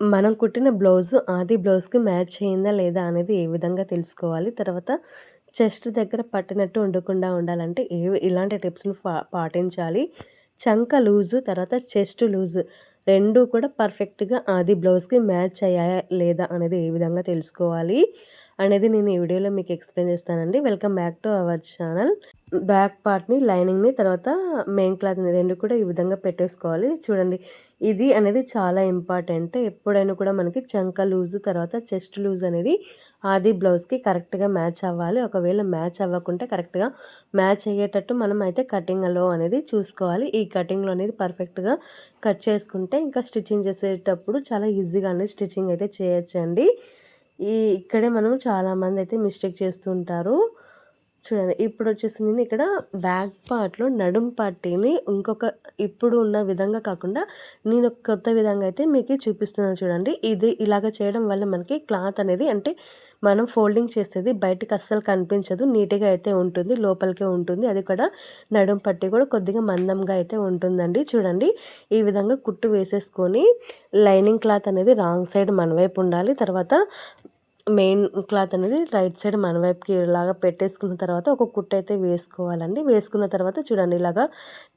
మనం కుట్టిన బ్లౌజు ఆది బ్లౌజ్‌కి మ్యాచ్ అయిందా లేదా అనేది ఏ విధంగా తెలుసుకోవాలి? తర్వాత చెస్ట్ దగ్గర పట్టినట్టు ఉండకుండా ఉండాలంటే ఇలాంటి టిప్స్‌ని పాటించాలి. చంక లూజు, తర్వాత చెస్ట్ లూజు 2 కూడా పర్ఫెక్ట్‌గా ఆది బ్లౌజ్‌కి మ్యాచ్ అయ్యాయా లేదా అనేది ఏ విధంగా తెలుసుకోవాలి అనేది నేను ఈ వీడియోలో మీకు ఎక్స్‌ప్లెయిన్ చేస్తానండి. Welcome back to our channel. Back పార్ట్‌ని, లైనింగ్‌ని, తర్వాత మెయిన్ క్లాత్‌ని 2 కూడా ఈ విధంగా పెట్టేసుకోవాలి. చూడండి, ఇది అనేది చాలా ఇంపార్టెంట్. ఎప్పుడైనా కూడా మనకి చంక లూజు, తర్వాత చెస్ట్ లూజ్ అనేది ఆది బ్లౌజ్‌కి కరెక్ట్‌గా మ్యాచ్ అవ్వాలి. ఒకవేళ మ్యాచ్ అవ్వకుంటే కరెక్ట్‌గా మ్యాచ్ అయ్యేటట్టు మనం అయితే కటింగ్‌లో అనేది చూసుకోవాలి. ఈ కటింగ్‌లో అనేది పర్ఫెక్ట్‌గా కట్ చేసుకుంటే ఇంకా స్టిచ్చింగ్ చేసేటప్పుడు చాలా ఈజీగా అనేది స్టిచ్చింగ్ అయితే చేయొచ్చండి. ఇక్కడే మనం చాలామంది అయితే మిస్టేక్ చేస్తూ ఉంటారు. చూడండి, ఇప్పుడొచ్చేసి నేను ఇక్కడ బ్యాక్ పార్ట్‌లో నడుం పట్టీని ఇప్పుడు ఉన్న విధంగా కాకుండా నేను ఒక కొత్త విధంగా అయితే మీకు చూపిస్తున్నాను చూడండి. ఇది ఇలాగ చేయడం వల్ల మనకి క్లాత్ అనేది అంటే మనం ఫోల్డింగ్ చేసేది బయటకి అస్సలు కనిపించదు. నీట్‌గా అయితే ఉంటుంది. లోపలికే ఉంటుంది. అది కూడా నడుం పట్టీ కూడా కొద్దిగా మందంగా అయితే ఉంటుందండి. చూడండి, ఈ విధంగా కుట్టు వేసేసుకొని లైనింగ్ క్లాత్ అనేది రాంగ్ సైడ్ మన వైపు ఉండాలి. తర్వాత మెయిన్ క్లాత్ అనేది రైట్ సైడ్ మన వైపుకి ఇలాగా పెట్టేసుకున్న తర్వాత ఒక కుట్టు అయితే వేసుకోవాలండి. వేసుకున్న తర్వాత చూడండి, ఇలాగా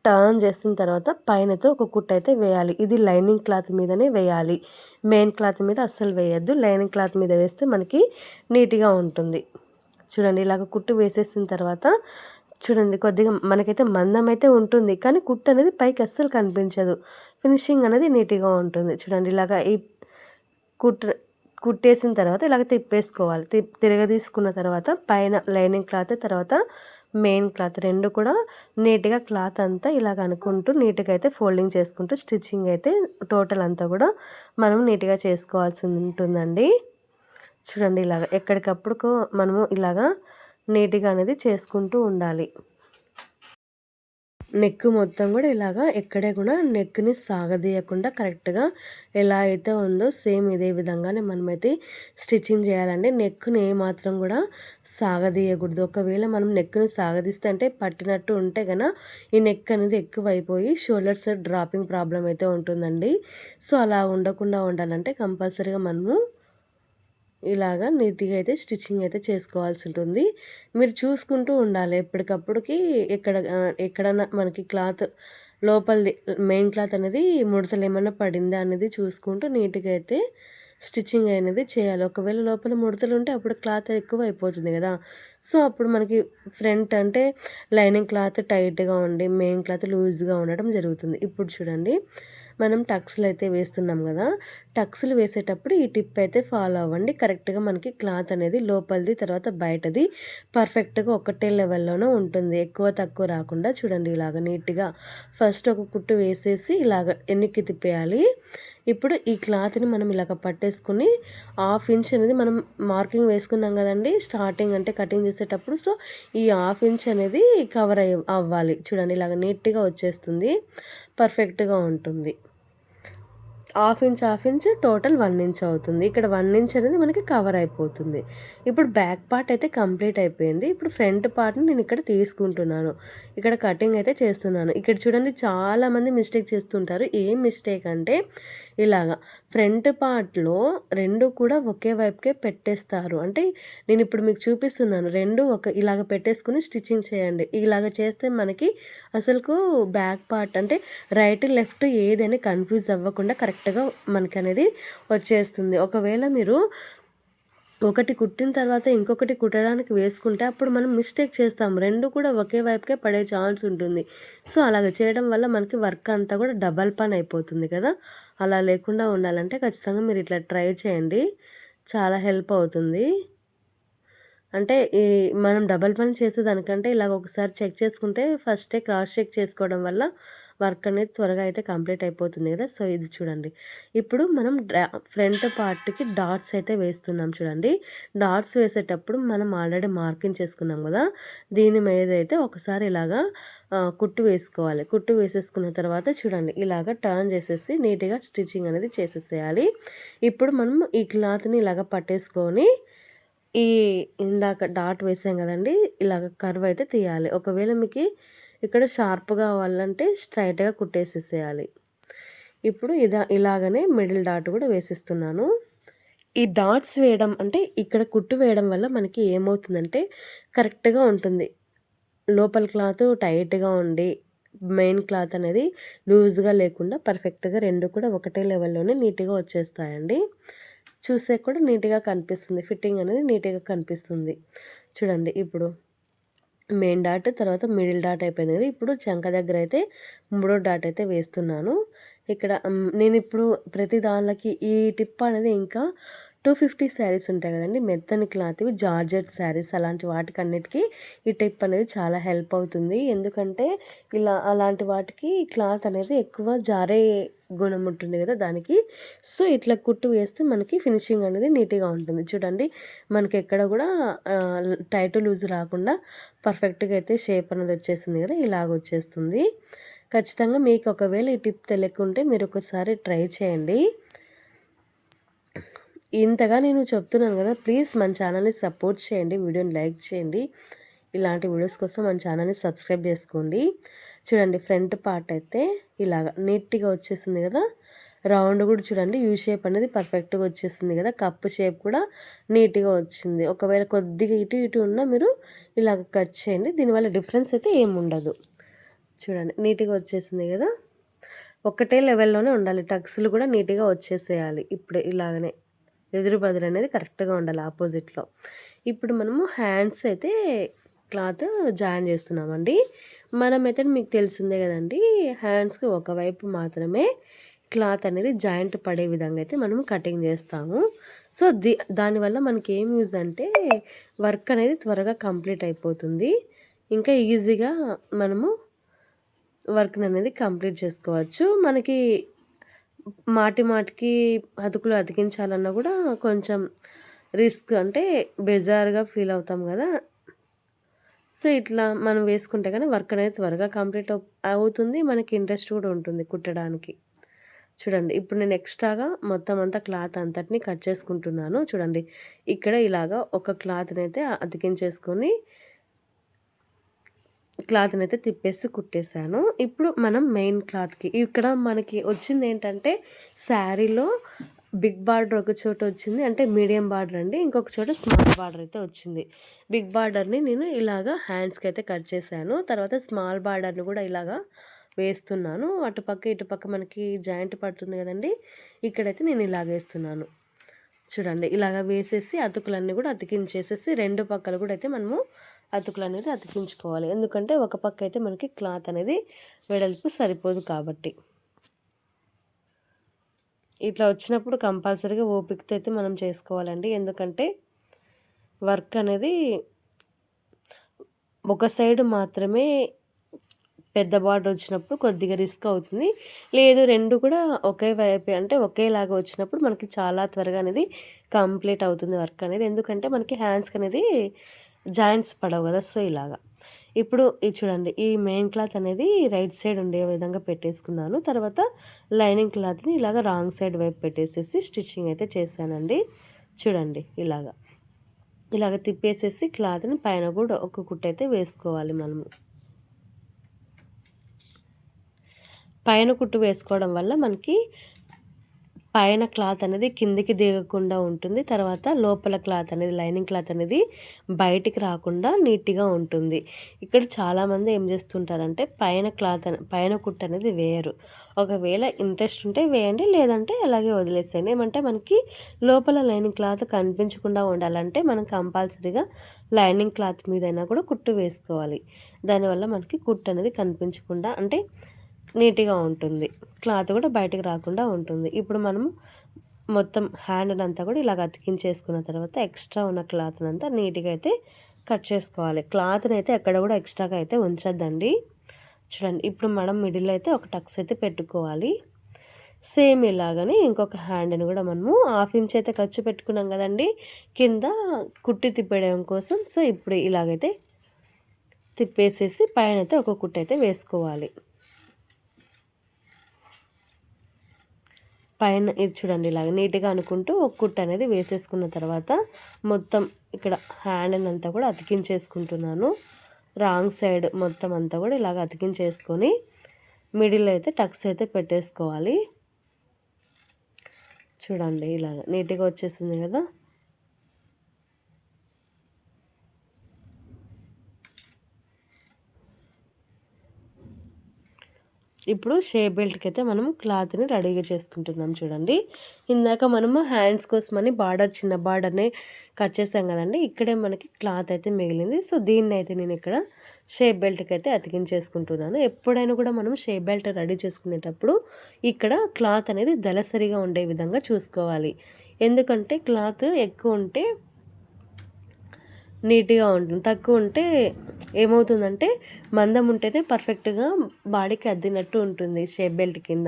టర్న్ చేసిన తర్వాత పైనతో ఒక కుట్టు అయితే వేయాలి. ఇది లైనింగ్ క్లాత్ మీదనే వేయాలి. మెయిన్ క్లాత్ మీద అస్సలు వేయద్దు. లైనింగ్ క్లాత్ మీద వేస్తే మనకి నీట్‌గా ఉంటుంది. చూడండి, ఇలాగ కుట్టు వేసేసిన తర్వాత చూడండి, కొద్దిగా మనకైతే మందం అయితే ఉంటుంది, కానీ కుట్టు అనేది పైకి అస్సలు కనిపించదు. ఫినిషింగ్ అనేది నీట్‌గా ఉంటుంది. చూడండి, ఇలాగ ఈ కుట్టు కుట్టేసిన తర్వాత ఇలాగ తిప్పేసుకోవాలి. తిరగదీసుకున్న తర్వాత పైన లైనింగ్ క్లాత్, తర్వాత మెయిన్ క్లాత్ 2 కూడా నీట్‌గా క్లాత్ అంతా ఇలాగ అనుకుంటూ నీట్‌గా అయితే ఫోల్డింగ్ చేసుకుంటూ స్టిచ్చింగ్ అయితే టోటల్ అంతా కూడా మనం నీట్‌గా చేసుకోవాల్సి ఉంటుందండి. చూడండి, ఇలాగ ఎక్కడికప్పుడు మనము ఇలాగా నీట్‌గా అనేది చేసుకుంటూ ఉండాలి. నెక్ మొత్తం కూడా ఇలాగా ఎక్కడే కూడా నెక్ని సాగదీయకుండా కరెక్ట్‌గా ఎలా అయితే ఉందో సేమ్ ఇదే విధంగానే మనమైతే స్టిచ్చింగ్ చేయాలండి. నెక్‌ని ఏమాత్రం కూడా సాగదీయకూడదు. ఒకవేళ మనం నెక్‌ని సాగదీస్తే అంటే పట్టినట్టు ఉంటే గన ఈ నెక్ అనేది ఎక్కువైపోయి షోల్డర్స్ డ్రాపింగ్ ప్రాబ్లమ్ అయితే ఉంటుందండి. సో అలా ఉండకుండా ఉండాలంటే కంపల్సరీగా మనము ఇలాగా నీట్‌గా అయితే స్టిచ్చింగ్ అయితే చేసుకోవాల్సి ఉంటుంది. మీరు చూసుకుంటూ ఉండాలి ఎప్పటికప్పుడుకి ఎక్కడన్నా మనకి క్లాత్ లోపలిది మెయిన్ క్లాత్ అనేది ముడతలేమన్నా పడిందా అనేది చూసుకుంటూ నీట్‌గా అయితే స్టిచ్చింగ్ అనేది చేయాలి. ఒకవేళ లోపల ముడతలుంటే అప్పుడు క్లాత్ ఎక్కువ అయిపోతుంది కదా! సో అప్పుడు మనకి ఫ్రంట్ అంటే లైనింగ్ క్లాత్ టైట్‌గా ఉండి మెయిన్ క్లాత్ లూజ్‌గా ఉండడం జరుగుతుంది. ఇప్పుడు చూడండి, మనం టక్స్‌లు అయితే వేస్తున్నాం కదా! టక్స్‌లు వేసేటప్పుడు ఈ టిప్ అయితే ఫాలో అవ్వండి. కరెక్ట్‌గా మనకి క్లాత్ అనేది లోపలిది, తర్వాత బయటది పర్ఫెక్ట్‌గా ఒకటే లెవెల్‌లోనే ఉంటుంది. ఎక్కువ తక్కువ రాకుండా చూడండి, ఇలాగ నీట్‌గా ఫస్ట్ ఒక కుట్టు వేసేసి ఇలాగ ఎన్నికి తిప్పేయాలి. ఇప్పుడు ఈ క్లాత్‌ని మనం ఇలాగ పట్టేసుకొని 1/2 ఇంచ్ అనేది మనం మార్కింగ్ వేసుకున్నాం కదండీ స్టార్టింగ్ అంటే కటింగ్ చేసేటప్పుడు. సో ఈ 1/2 ఇంచ్ అనేది కవర్ అవ్వాలి. చూడండి, ఇలాగ నీట్‌గా వచ్చేస్తుంది. పర్ఫెక్ట్‌గా ఉంటుంది. హాఫ్ ఇంచ్ టోటల్ 1 ఇంచ్ అవుతుంది. ఇక్కడ 1 ఇంచ్ అనేది మనకి కవర్ అయిపోతుంది. ఇప్పుడు బ్యాక్ పార్ట్ అయితే కంప్లీట్ అయిపోయింది. ఇప్పుడు ఫ్రంట్ పార్ట్‌ని నేను ఇక్కడ తీసుకుంటున్నాను. ఇక్కడ కటింగ్ అయితే చేస్తున్నాను. ఇక్కడ చూడండి, చాలామంది మిస్టేక్ చేస్తుంటారు. ఏం మిస్టేక్ అంటే ఇలాగా ఫ్రంట్ పార్ట్‌లో 2 కూడా ఒకే వైపుకే పెట్టేస్తారు. అంటే నేను ఇప్పుడు మీకు చూపిస్తున్నాను. 2 ఇలాగ పెట్టేసుకొని స్టిచ్చింగ్ చేయండి. ఇలాగ చేస్తే మనకి అసలుకు బ్యాక్ పార్ట్ అంటే రైట్, లెఫ్ట్ ఏదని కన్‌ఫ్యూజ్ అవ్వకుండా కరెక్ట్‌గా మనకనేది వచ్చేస్తుంది. ఒకవేళ మీరు ఒకటి కుట్టిన తర్వాత ఇంకొకటి కుట్టడానికి వేసుకుంటే అప్పుడు మనం మిస్టేక్ చేస్తాం. 2 కూడా ఒకే వైపుకే పడే ఛాన్స్ ఉంటుంది. సో అలాగ చేయడం వల్ల మనకి వర్క్ అంతా కూడా డబల్ పని అయిపోతుంది కదా! అలా లేకుండా ఉండాలంటే ఖచ్చితంగా మీరు ఇట్లా ట్రై చేయండి. చాలా హెల్ప్ అవుతుంది. అంటే మనం డబల్ పని చేసేదానికంటే ఇలాగ ఒకసారి చెక్ చేసుకుంటే ఫస్టే క్రాస్ చెక్ చేసుకోవడం వల్ల వర్క్ అనేది త్వరగా అయితే కంప్లీట్ అయిపోతుంది కదా! సో ఇది చూడండి, ఇప్పుడు మనం ఫ్రంట్ పార్ట్‌కి డాట్స్ అయితే వేస్తున్నాం చూడండి. డాట్స్ వేసేటప్పుడు మనం ఆల్రెడీ మార్కింగ్ చేసుకున్నాం కదా! దీని మీద అయితే ఒకసారి ఇలాగా కుట్టు వేసుకోవాలి. కుట్టు వేసేసుకున్న తర్వాత చూడండి, ఇలాగ టర్న్ చేసేసి నీట్‌గా స్టిచ్చింగ్ అనేది చేసేసేయాలి. ఇప్పుడు మనం ఈ క్లాత్‌ని ఇలాగ పట్టేసుకొని ఇందాక డాట్ వేసాం కదండీ! ఇలాగ కర్వ్ అయితే తీయాలి. ఒకవేళ మీకు ఇక్కడ షార్ప్‌గా కావాలంటే స్ట్రైట్‌గా కుట్టేసేసేయాలి. ఇప్పుడు ఇలాగనే మిడిల్ డాట్ కూడా వేసిస్తున్నాను. ఈ డాట్స్ వేయడం అంటే ఇక్కడ కుట్టు వేయడం వల్ల మనకి ఏమవుతుందంటే కరెక్ట్‌గా ఉంటుంది. లోపల క్లాత్ టైట్‌గా ఉండి, మెయిన్ క్లాత్ అనేది లూజ్‌గా లేకుండా పర్ఫెక్ట్‌గా 2 కూడా ఒకటే లెవెల్‌లోనే నీట్‌గా వచ్చేస్తాయండి. చూసేకి కూడా నీట్‌గా కనిపిస్తుంది. ఫిట్టింగ్ అనేది నీట్‌గా కనిపిస్తుంది. చూడండి ఇప్పుడు మెయిన్ డాట్, తర్వాత మిడిల్ డాట్ అయిపోయింది కదా! ఇప్పుడు చంక దగ్గర అయితే మూడో డాట్ అయితే వేస్తున్నాను. ఇక్కడ నేనిప్పుడు ప్రతి దానిలకి ఈ టిప్ అనేది ఇంకా 250 శారీస్ ఉంటాయి కదండీ! మెత్తని క్లాత్‌వి జార్జెట్ శారీస్ అలాంటి వాటికన్నిటికి ఈ టిప్ అనేది చాలా హెల్ప్ అవుతుంది. ఎందుకంటే అలాంటి వాటికి క్లాత్ అనేది ఎక్కువ జారే గుణం ఉంటుంది కదా దానికి. సో, ఇట్లా కుట్టు వేస్తే మనకి ఫినిషింగ్ అనేది నీట్‌గా ఉంటుంది. చూడండి మనకి ఎక్కడ కూడా టైట్ లూజ్ రాకుండా పర్ఫెక్ట్‌గా అయితే షేప్ అనేది వచ్చేసింది కదా! ఇలాగ వచ్చేస్తుంది. ఖచ్చితంగా మీకు ఒకవేళ ఈ టిప్ తెలియకుంటే మీరు ఒకసారి ట్రై చేయండి. ఇంతగా నేను చెప్తున్నాను కదా! ప్లీజ్ మన ఛానల్‌ని సపోర్ట్ చేయండి. వీడియోని లైక్ చేయండి. ఇలాంటి వీడియోస్ కోసం మన ఛానల్‌ని సబ్స్క్రైబ్ చేసుకోండి. చూడండి ఫ్రంట్ పార్ట్ అయితే ఇలాగ నీట్‌గా వచ్చేసింది కదా! రౌండ్ కూడా చూడండి యూ షేప్ అనేది పర్ఫెక్ట్‌గా వచ్చేసింది కదా! కప్ షేప్ కూడా నీట్‌గా వచ్చింది. ఒకవేళ కొద్దిగా ఇటు ఇటు ఉన్నా మీరు ఇలాగ కట్ చేయండి. దీనివల్ల డిఫరెన్స్ అయితే ఏముండదు. చూడండి నీట్‌గా వచ్చేసింది కదా! ఒకటే లెవెల్‌లోనే ఉండాలి. టక్స్‌లు కూడా నీట్‌గా వచ్చేసేయాలి. ఇప్పుడే ఇలాగనే ఎదురు బదురు అనేది కరెక్ట్‌గా ఉండాలి ఆపోజిట్‌లో. ఇప్పుడు మనము హ్యాండ్స్ అయితే క్లాత్ జాయిన్ చేస్తున్నామండి. మన మెథడ్ మీకు తెలిసిందే కదండీ! హ్యాండ్స్‌కి ఒకవైపు మాత్రమే క్లాత్ అనేది జాయింట్ పడే విధంగా అయితే మనము కటింగ్ చేస్తాము. సో, దానివల్ల మనకి ఏం యూజ్ అంటే వర్క్ అనేది త్వరగా కంప్లీట్ అయిపోతుంది. ఇంకా ఈజీగా మనము వర్క్‌ననేది కంప్లీట్ చేసుకోవచ్చు. మనకి మాటికి అతుకులు అతికించాలన్నా కూడా కొంచెం రిస్క్ అంటే బెజార్‌గా ఫీల్ అవుతాం కదా! సో, ఇట్లా మనం వేసుకుంటే గాని వర్క్ అనేది త్వరగా కంప్లీట్ అవుతుంది. మనకి ఇంట్రెస్ట్ కూడా ఉంటుంది కుట్టడానికి. చూడండి ఇప్పుడు నేను ఎక్స్ట్రాగా మొత్తం అంతా క్లాత్ అంతటిని కట్ చేసుకుంటున్నాను. చూడండి ఇక్కడ ఇలాగా ఒక క్లాత్‌నైతే అతికించేసుకొని క్లాత్‌నైతే తిప్పేసి కుట్టేసాను. ఇప్పుడు మనం మెయిన్ క్లాత్‌కి ఇక్కడ మనకి వచ్చిందేంటంటే శారీలో బిగ్ బార్డర్ ఒక చోట వచ్చింది. అంటే మీడియం బార్డర్ అండి. ఇంకొక చోట స్మాల్ బార్డర్ అయితే వచ్చింది. బిగ్ బార్డర్‌ని నేను ఇలాగా హ్యాండ్స్‌కి అయితే కట్ చేశాను. తర్వాత స్మాల్ బార్డర్‌ని కూడా ఇలాగా వేస్తున్నాను. అటుపక్క ఇటుపక్క మనకి జాయింట్ పడుతుంది కదండీ! ఇక్కడైతే నేను ఇలాగేస్తున్నాను. చూడండి ఇలాగ వేసేసి అతుకులన్నీ కూడా అతికించేసేసి 2 పక్కలు కూడా అయితే మనము అతుకులనేది అతికించుకోవాలి. ఎందుకంటే ఒక పక్క అయితే మనకి క్లాత్ అనేది వెడల్పు సరిపోదు కాబట్టి. ఇట్లా వచ్చినప్పుడు కంపల్సరీగా ఓపికతో అయితే మనం చేసుకోవాలండి. ఎందుకంటే వర్క్ అనేది ఒక సైడ్ మాత్రమే పెద్ద బార్డర్ వచ్చినప్పుడు కొద్దిగా రిస్క్ అవుతుంది. లేదు 2 కూడా ఒకే వైపే అంటే ఒకేలాగా వచ్చినప్పుడు మనకి చాలా త్వరగా అనేది కంప్లీట్ అవుతుంది వర్క్ అనేది. ఎందుకంటే మనకి హ్యాండ్స్‌కి అనేది జాయింట్స్ పడవు కదా! సో, ఇలాగా. ఇప్పుడు ఇది చూడండి ఈ మెయిన్ క్లాత్ అనేది రైట్ సైడ్ ఉండే విధంగా పెట్టేసుకున్నాను. తర్వాత లైనింగ్ క్లాత్‌ని ఇలాగ రాంగ్ సైడ్ వైపు పెట్టేసేసి స్టిచ్చింగ్ అయితే చేశానండి. చూడండి ఇలాగ. ఇలాగ తిప్పేసేసి క్లాత్‌ని పైన కూడా ఒక కుట్టయితే వేసుకోవాలి మనము. పైన కుట్టు వేసుకోవడం వల్ల మనకి పైన క్లాత్ అనేది కిందికి దిగకుండా ఉంటుంది. తర్వాత లోపల క్లాత్ అనేది లైనింగ్ క్లాత్ అనేది బయటికి రాకుండా నీట్‌గా ఉంటుంది. ఇక్కడ చాలామంది ఏం చేస్తుంటారంటే పైన కుట్టు అనేది వేయరు. ఒకవేళ ఇంట్రెస్ట్ ఉంటే వేయండి. లేదంటే అలాగే వదిలేసేయండి. ఏమంటే మనకి లోపల లైనింగ్ క్లాత్ కనిపించకుండా ఉండాలంటే మనం కంపల్సరీగా లైనింగ్ క్లాత్ మీదైనా కూడా కుట్టు వేసుకోవాలి. దానివల్ల మనకి కుట్టు అనేది కనిపించకుండా అంటే నీట్‌గా ఉంటుంది. క్లాత్ కూడా బయటకి రాకుండా ఉంటుంది. ఇప్పుడు మనము మొత్తం హ్యాండ్‌నంతా కూడా ఇలాగ అతికించేసుకున్న తర్వాత ఎక్స్ట్రా ఉన్న క్లాత్‌నంతా నీట్‌గా అయితే కట్ చేసుకోవాలి. క్లాత్‌నైతే ఎక్కడ కూడా ఎక్స్ట్రాగా అయితే ఉంచొద్దండి. చూడండి ఇప్పుడు మనం మిడిల్‌లో అయితే ఒక టక్స్ అయితే పెట్టుకోవాలి. సేమ్ ఇలాగనే ఇంకొక హ్యాండ్‌ని కూడా మనము 1/2 ఇంచ్ అయితే ఖర్చు పెట్టుకున్నాం కదండీ! కింద కుట్టి తిప్పేయడం కోసం. సో, ఇప్పుడు ఇలాగైతే తిప్పేసేసి పైనైతే ఒక కుట్టయితే వేసుకోవాలి. పైన ఇది చూడండి ఇలాగ నీట్‌గా అనుకుంటూ ఒక కుట్టు అనేది వేసేసుకున్న తర్వాత మొత్తం ఇక్కడ హ్యాండ్‌నంతా కూడా అతికించేసుకుంటున్నాను. రాంగ్ సైడ్ మొత్తం అంతా కూడా ఇలాగ అతికించేసుకొని మిడిల్‌లో అయితే టక్స్ అయితే పెట్టేసుకోవాలి. చూడండి ఇలాగ నీట్‌గా వచ్చేసింది కదా! ఇప్పుడు షేప్ బెల్ట్‌కైతే మనం క్లాత్‌ని రెడీగా చేసుకుంటున్నాం చూడండి. ఇందాక మనము హ్యాండ్స్ కోసమని చిన్న బార్డర్‌ని కట్ చేసాం కదండీ! ఇక్కడే మనకి క్లాత్ అయితే మిగిలింది. సో, దీన్నైతే నేను ఇక్కడ షేప్ బెల్ట్‌కైతే అతికించేసుకుంటున్నాను. ఎప్పుడైనా కూడా మనం షేప్ బెల్ట్ రెడీ చేసుకునేటప్పుడు ఇక్కడ క్లాత్ అనేది దళసరిగా ఉండే విధంగా చూసుకోవాలి. ఎందుకంటే క్లాత్ ఎక్కువుంటే నీట్‌గా ఉంటుంది. తక్కువుంటే ఏమవుతుందంటే మందం ఉంటేనే పర్ఫెక్ట్‌గా బాడీకి అద్దినట్టు ఉంటుంది షేప్ బెల్ట్ కింద.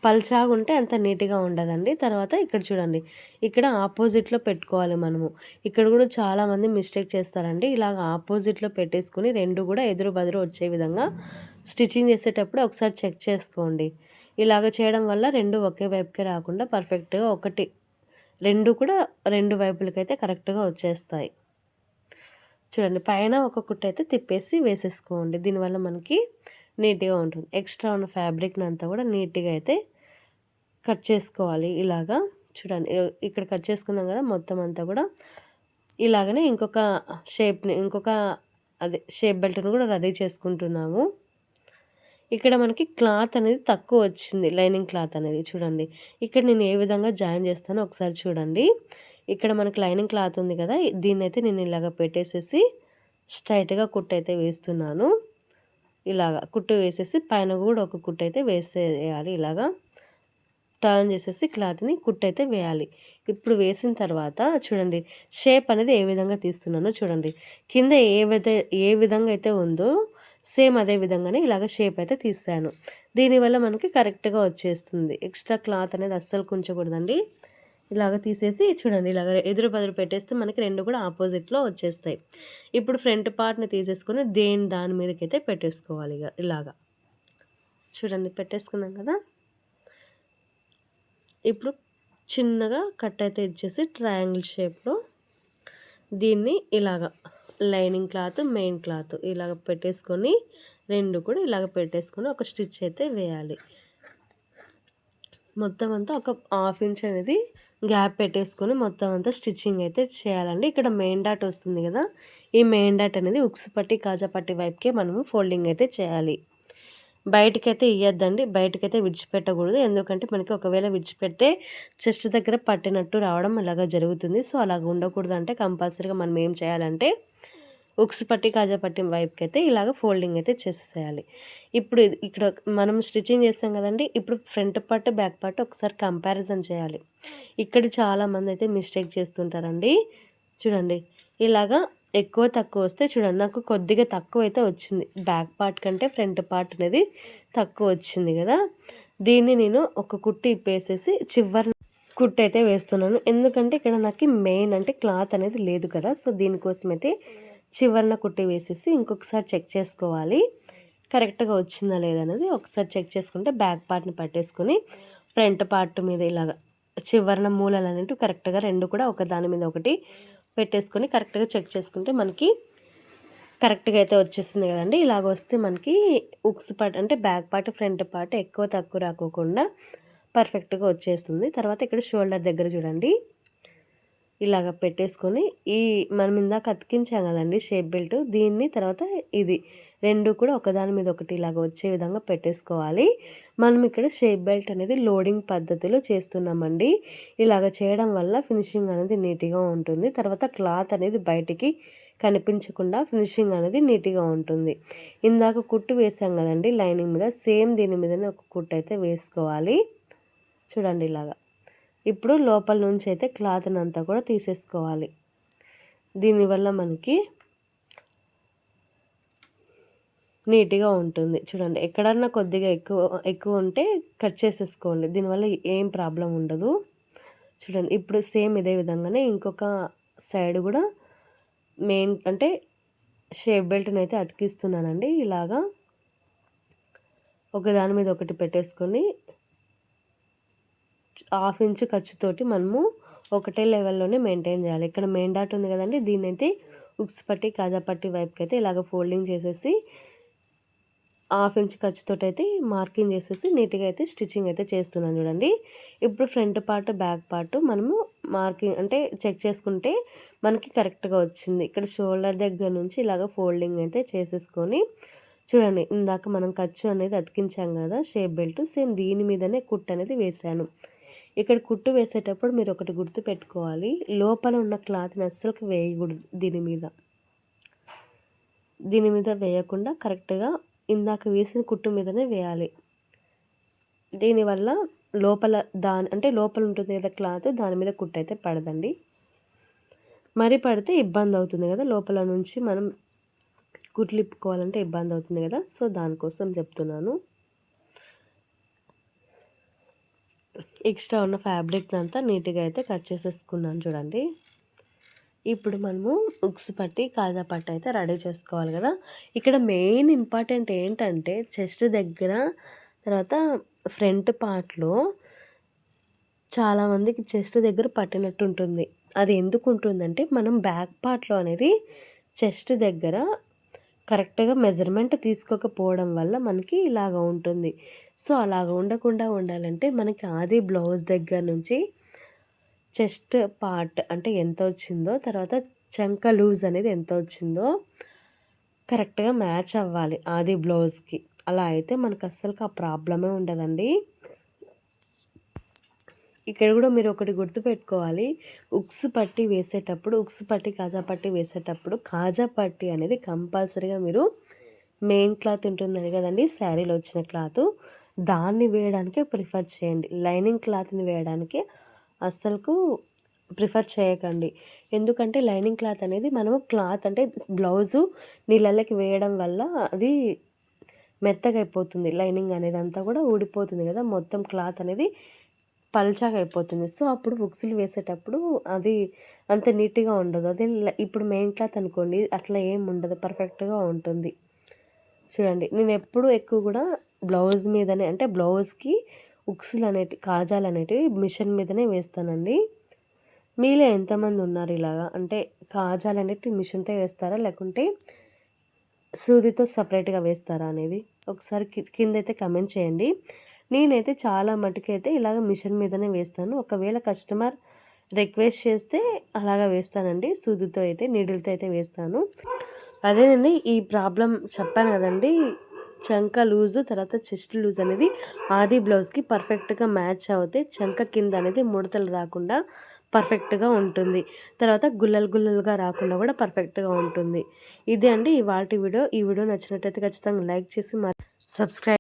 పల్చాగుంటే అంత నీట్‌గా ఉండదండి. తర్వాత ఇక్కడ చూడండి. ఇక్కడ ఆపోజిట్‌లో పెట్టుకోవాలి మనము. ఇక్కడ కూడా చాలామంది మిస్టేక్ చేస్తారండి. ఇలాగ ఆపోజిట్‌లో పెట్టేసుకొని 2 కూడా ఎదురు బదురు వచ్చే విధంగా స్టిచ్చింగ్ చేసేటప్పుడు ఒకసారి చెక్ చేసుకోండి. ఇలాగ చేయడం వల్ల 2 ఒకే వైపుకే రాకుండా పర్ఫెక్ట్‌గా 2 కూడా 2 వైపులకైతే కరెక్ట్‌గా వచ్చేస్తాయి. చూడండి పైన ఒక కుట్టయితే తిప్పేసి వేసేసుకోండి. దీనివల్ల మనకి నీట్‌గా ఉంటుంది. ఎక్స్ట్రా ఉన్న ఫ్యాబ్రిక్‌ని అంతా కూడా నీట్‌గా అయితే కట్ చేసుకోవాలి ఇలాగా. చూడండి ఇక్కడ కట్ చేసుకున్నాం కదా! మొత్తం అంతా కూడా ఇలాగనే ఇంకొక షేప్ బెల్ట్‌ని కూడా రెడీ చేసుకుంటున్నాము. ఇక్కడ మనకి క్లాత్ అనేది తక్కువ వచ్చింది. లైనింగ్ క్లాత్ అనేది చూడండి. ఇక్కడ నేను ఏ విధంగా జాయిన్ చేస్తానో ఒకసారి చూడండి. ఇక్కడ మనకి లైనింగ్ క్లాత్ ఉంది కదా! దీన్నైతే నేను ఇలాగ పెట్టేసేసి స్ట్రైట్‌గా కుట్టయితే వేస్తున్నాను. ఇలాగ కుట్టు వేసేసి పైన కూడా ఒక కుట్టయితే వేసేయాలి. ఇలాగా టర్న్ చేసేసి క్లాత్‌ని కుట్టయితే వేయాలి. ఇప్పుడు వేసిన తర్వాత చూడండి షేప్ అనేది ఏ విధంగా తీస్తున్నానో చూడండి. కింద ఏ విధంగా అయితే ఉందో సేమ్ అదే విధంగానే ఇలాగ షేప్ అయితే తీసాను. దీనివల్ల మనకి కరెక్ట్‌గా వచ్చేస్తుంది. ఎక్స్ట్రా క్లాత్ అనేది అస్సలు కుంచకూడదండి. ఇలాగ తీసేసి చూడండి ఇలాగ ఎదురు బదురు పెట్టేస్తే మనకి 2 కూడా ఆపోజిట్‌లో వచ్చేస్తాయి. ఇప్పుడు ఫ్రంట్ పార్ట్‌ని తీసేసుకొని దాని మీదకైతే పెట్టేసుకోవాలి ఇలాగా. చూడండి పెట్టేసుకున్నాం కదా! ఇప్పుడు చిన్నగా కట్ అయితే ఇచ్చేసి ట్రయాంగిల్ షేప్‌లో దీన్ని ఇలాగ లైనింగ్ క్లాత్, మెయిన్ క్లాత్ ఇలాగ పెట్టేసుకొని 2 కూడా ఇలాగ పెట్టేసుకొని ఒక స్టిచ్ అయితే వేయాలి. మొత్తం అంతా ఒక హాఫ్ ఇంచ్ అనేది గ్యాప్ పెట్టేసుకొని మొత్తం అంతా స్టిచ్చింగ్ అయితే చేయాలండి. ఇక్కడ మెయిన్ డాట్ వస్తుంది కదా! ఈ మెయిన్ డాట్ అనేది ఉక్స్ పట్టి, కాజా పట్టి వైపుకే మనము ఫోల్డింగ్ అయితే చేయాలి. బయటికైతే ఇయ్యొద్దండి. బయటకైతే విడిచిపెట్టకూడదు. ఎందుకంటే మనకి ఒకవేళ విడిచిపెడితే చెస్ట్ దగ్గర పట్టినట్టు రావడం ఇలాగ జరుగుతుంది. సో, అలాగ ఉండకూడదంటే కంపల్సరీగా మనం ఏం చేయాలంటే ఉక్స్ పట్టి, కాజా పట్టి వైపుకైతే ఇలాగ ఫోల్డింగ్ అయితే చేసేసేయాలి. ఇప్పుడు ఇక్కడ మనం స్టిచ్చింగ్ చేస్తాం కదండీ! ఇప్పుడు ఫ్రంట్ పార్ట్, బ్యాక్ పార్ట్ ఒకసారి కంపారిజన్ చేయాలి. ఇక్కడ చాలామంది అయితే మిస్టేక్ చేస్తుంటారండి. చూడండి ఇలాగా ఎక్కువ తక్కువ వస్తే చూడండి నాకు కొద్దిగా తక్కువ అయితే వచ్చింది. బ్యాక్ పార్ట్ కంటే ఫ్రంట్ పార్ట్ అనేది తక్కువ వచ్చింది కదా! దీన్ని నేను ఒక కుట్టు ఇప్పేసేసి చివరన కుట్టు అయితే వేస్తున్నాను. ఎందుకంటే ఇక్కడ నాకు మెయిన్ అంటే క్లాత్ అనేది లేదు కదా! సో, దీనికోసమైతే చివరన కుట్టి వేసేసి ఇంకొకసారి చెక్ చేసుకోవాలి. కరెక్ట్‌గా వచ్చిందా లేదా అనేది ఒకసారి చెక్ చేసుకుంటే బ్యాక్ పార్ట్‌ని పట్టేసుకొని ఫ్రంట్ పార్ట్ మీద ఇలాగ చివరన మూలలనేటివి కరెక్ట్‌గా 2 కూడా ఒక దాని మీద ఒకటి పెట్టేసుకొని కరెక్ట్‌గా చెక్ చేసుకుంటే మనకి కరెక్ట్‌గా అయితే వచ్చేసింది కదండీ! ఇలాగ వస్తే మనకి ఉక్స్ పార్ట్ అంటే బ్యాక్ పార్ట్, ఫ్రంట్ పార్ట్ ఎక్కువ తక్కువ రాకోకుండా పర్ఫెక్ట్‌గా వచ్చేస్తుంది. తర్వాత ఇక్కడ షోల్డర్ దగ్గర చూడండి ఇలాగ పెట్టేసుకొని మనం ఇందాక అతికించాం కదండీ షేప్ బెల్ట్ దీన్ని తర్వాత ఇది 2 కూడా ఒకదాని మీద ఒకటి ఇలాగ వచ్చే విధంగా పెట్టేసుకోవాలి. మనం ఇక్కడ షేప్ బెల్ట్ అనేది లోడింగ్ పద్ధతిలో చేస్తున్నామండి. ఇలాగ చేయడం వల్ల ఫినిషింగ్ అనేది నీట్‌గా ఉంటుంది. తర్వాత క్లాత్ అనేది బయటికి కనిపించకుండా ఫినిషింగ్ అనేది నీట్‌గా ఉంటుంది. ఇందాక కుట్టు వేసాం కదండీ లైనింగ్ మీద సేమ్ దీని మీదనే ఒక కుట్టు అయితే వేసుకోవాలి. చూడండి ఇలాగా. ఇప్పుడు లోపల నుంచి అయితే క్లాత్‌ని అంతా కూడా తీసేసుకోవాలి. దీనివల్ల మనకి నీట్‌గా ఉంటుంది. చూడండి ఎక్కడన్నా కొద్దిగా ఎక్కువ ఉంటే కట్ చేసేసుకోండి. దీనివల్ల ఏం ప్రాబ్లం ఉండదు. చూడండి ఇప్పుడు సేమ్ ఇదే విధంగానే ఇంకొక సైడ్ కూడా మెయిన్ అంటే షేప్ బెల్ట్‌ని అయితే అతికిస్తున్నానండి. ఇలాగా ఒకదాని మీద ఒకటి పెట్టేసుకొని హాఫ్ ఇంచ్ ఖర్చుతోటి మనము ఒకటే లెవెల్లోనే మెయింటైన్ చేయాలి. ఇక్కడ మెయిన్ డాట్ ఉంది కదండీ దీన్నైతే ఉక్స్ పట్టి, కాజా పట్టి వైపుకైతే ఇలాగ ఫోల్డింగ్ చేసేసి హాఫ్ ఇంచ్ ఖర్చుతోటైతే మార్కింగ్ చేసేసి నీట్గా అయితే స్టిచ్చింగ్ అయితే చేస్తున్నాను చూడండి. ఇప్పుడు ఫ్రంట్ పార్ట్ బ్యాక్ పార్ట్ మనము మార్కింగ్ అంటే చెక్ చేసుకుంటే మనకి కరెక్ట్గా వచ్చింది. ఇక్కడ షోల్డర్ దగ్గర నుంచి ఇలాగ ఫోల్డింగ్ అయితే చేసేసుకొని చూడండి, ఇందాక మనం ఖర్చు అనేది అతికించాం కదా షేప్ బెల్ట్, సేమ్ దీని మీదనే కుట్టు అనేది వేసాను. ఇక్కడ కుట్టు వేసేటప్పుడు మీరు ఒకటి గుర్తు పెట్టుకోవాలి, లోపల ఉన్న క్లాత్ని అస్సలు వేయకూడదు. దీని మీద వేయకుండా కరెక్ట్గా ఇందాక వేసిన కుట్టు మీదనే వేయాలి. దీనివల్ల లోపల అంటే లోపల ఉంటుంది కదా క్లాత్, దాని మీద కుట్టు అయితే పడదండి. మరి పడితే ఇబ్బంది అవుతుంది కదా, లోపల నుంచి మనం కుట్లు ఇప్పుకోవాలంటే ఇబ్బంది అవుతుంది కదా, సో దానికోసం చెప్తున్నాను. ఎక్స్ట్రా ఉన్న ఫ్యాబ్రిక్ అంతా నీట్గా అయితే కట్ చేసేసుకున్నాను చూడండి. ఇప్పుడు మనము ఉక్స్ పట్టి కాజా పట్టి అయితే రెడీ చేసుకోవాలి కదా. ఇక్కడ మెయిన్ ఇంపార్టెంట్ ఏంటంటే చెస్ట్ దగ్గర, తర్వాత ఫ్రంట్ పార్ట్లో చాలామందికి చెస్ట్ దగ్గర పట్టినట్టు ఉంటుంది. అది ఎందుకు ఉంటుందంటే మనం బ్యాక్ పార్ట్లో అనేది చెస్ట్ దగ్గర కరెక్ట్గా మెజర్మెంట్ తీసుకోకపోవడం వల్ల మనకి ఇలాగ ఉంటుంది. సో అలాగ ఉండకుండా ఉండాలంటే మనకి ఆది బ్లౌజ్ దగ్గర నుంచి చెస్ట్ పార్ట్ అంటే ఎంత వచ్చిందో, తర్వాత చంక లూజ్ అనేది ఎంత వచ్చిందో కరెక్ట్గా మ్యాచ్ అవ్వాలి ఆది బ్లౌజ్కి. అలా అయితే మనకు అస్సలు ఆ ప్రాబ్లమే ఉండదండి. ఇక్కడ కూడా మీరు ఒకటి గుర్తుపెట్టుకోవాలి, ఉక్స్ పట్టి వేసేటప్పుడు, ఉక్స్ పట్టి కాజా పట్టి వేసేటప్పుడు కాజా పట్టి అనేది కంపల్సరీగా మీరు మెయిన్ క్లాత్ ఉంటుంది కదండి, శారీలో వచ్చిన క్లాత్, దాన్ని వేయడానికే ప్రిఫర్ చేయండి. లైనింగ్ క్లాత్ని వేయడానికి అస్సలు ప్రిఫర్ చేయకండి. ఎందుకంటే లైనింగ్ క్లాత్ అనేది మనము క్లాత్ అంటే బ్లౌజు నీళ్ళకి వేయడం వల్ల అది మెత్తగా అయిపోతుంది. లైనింగ్ అనేది అంతా కూడా ఊడిపోతుంది కదా, మొత్తం క్లాత్ అనేది పల్చాగా అయిపోతుంది. సో అప్పుడు బుక్స్లు వేసేటప్పుడు అది అంత నీట్గా ఉండదు. అదే ఇప్పుడు మెయిన్ క్లాత్ అనుకోండి, అట్లా ఏం ఉండదు, పర్ఫెక్ట్గా ఉంటుంది. చూడండి, నేను ఎప్పుడు ఎక్కువ కూడా బ్లౌజ్ మీదనే, అంటే బ్లౌజ్కి ఉక్సులు అనేటివి, కాజాలు అనేటివి మిషన్ మీదనే వేస్తానండి. మీలో ఎంతమంది ఉన్నారు ఇలాగా, అంటే కాజాలు అనేటివి మిషన్తో వేస్తారా లేకుంటే సూదితో సపరేట్గా వేస్తారా అనేది ఒకసారి కింద అయితే కమెంట్ చేయండి. నేనైతే చాలా మటుకైతే ఇలాగ మిషన్ మీదనే వేస్తాను. ఒకవేళ కస్టమర్ రిక్వెస్ట్ చేస్తే అలాగా వేస్తానండి, సూదితో అయితే నీడిల్తో అయితే వేస్తాను. అదేనండి, ఈ ప్రాబ్లం చెప్పాను కదండి, చంక లూజు తర్వాత చెస్ట్ లూజ్ అనేది ఆది బ్లౌజ్కి పర్ఫెక్ట్గా మ్యాచ్ అవుతే చంక కింద అనేది ముడతలు రాకుండా పర్ఫెక్ట్గా ఉంటుంది. తర్వాత గుల్లలుగా రాకుండా కూడా పర్ఫెక్ట్గా ఉంటుంది. ఇదే అండి ఇవాల్టి వీడియో. ఈ వీడియో నచ్చినట్టయితే ఖచ్చితంగా లైక్ చేసి సబ్స్క్రైబ్